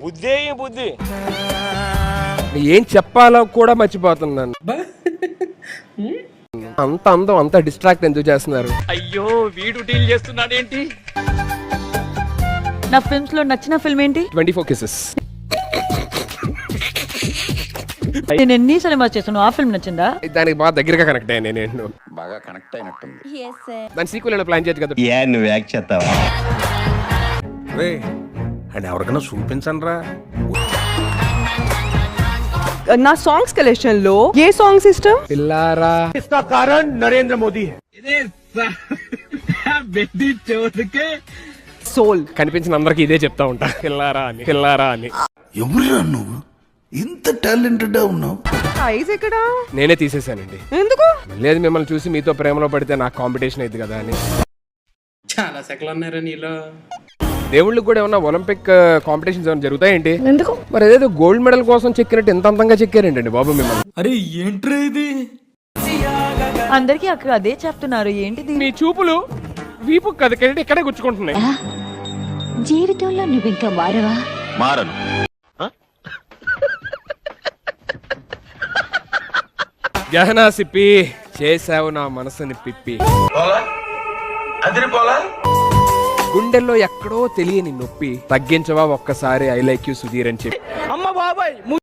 బుద్ధి ఏం చెప్పాలో కూడా మర్చిపోతున్నాను. అంత అందం అంత డిస్ట్రాక్ట్ ఎందుకు చేస్తున్నారు? అయ్యో వీడు డీల్ చేస్తున్నాడేంటి? నా ఫిల్మ్స్ లో నచ్చిన ఫిల్మ్ ఏంటి? 24 Kisses. నేను ఎన్ని సినిమాస్ చేశాను, ఆ ఫిల్మ్ నచ్చిందా? దానికి బాగా దగ్గరగా కనెక్ట్ అయ్యాను నేను. బాగా కనెక్ట్ అయినట్టుంది. దాని సీక్వెల్ ఏదో ప్లాన్ చేయొచ్చు కదా. నువ్వు యాక్ట్ చేస్తావా? అండ్ ఎవరికైనా చూపించండి రా. నా సాంగ్స్ కలెక్షన్ లో ఏ సాంగ్స్ ఇష్టం? పిల్లారా इसका कारण नरेंद्र मोदी है. సోల్. కనిపించిన అందరికి ఇదే చెప్తా ఉంటా, పిల్లారా అని పిల్లారా అని. ఎవరురా నువ్వు ఇంత టాలెంటెడ్ ఉన్నావు? ఐజ్ ఎక్కడా? నేనే తీసేశానండి. ఎందుకు? లేదు మిమ్మల్ని చూసి మీతో ప్రేమలో పడితే నాకు కాంపిటీషన్ అయింది కదా అని. చాలా సెకలు ఉన్నారా నీలో? దేవుళ్ళకి కూడా ఏమన్నా ఒలింపిక్ కాంపిటీషన్స్ ఏమైనా జరుగుతాయేంటి? ఎందుకు? మరి ఏదో గోల్డ్ మెడల్ కోసం చెక్కినట్టు ఎంత అందంగా చెక్కారండి బాబు మిమ్మల్ని. అరే ఏంట్రా ఇది? అందరికి అక్కడ అదే చెప్తున్నారు, ఏంటిది? మీ చూపులు వీపు కదకండి ఇక్కడే గుచ్చుకుంటున్నాయి. జీవితంలో నువ్వు ఇంకా మారవా? మారను. గహనా సిప్పి చేసావు నా మనసుని పిప్పి. గుండెల్లో ఎక్కడో తెలియని నొప్పి తగ్గించవా ఒక్కసారి ఐ లైక్ యూ సుధీర్ అని చెప్పి. అమ్మ బాబాయ్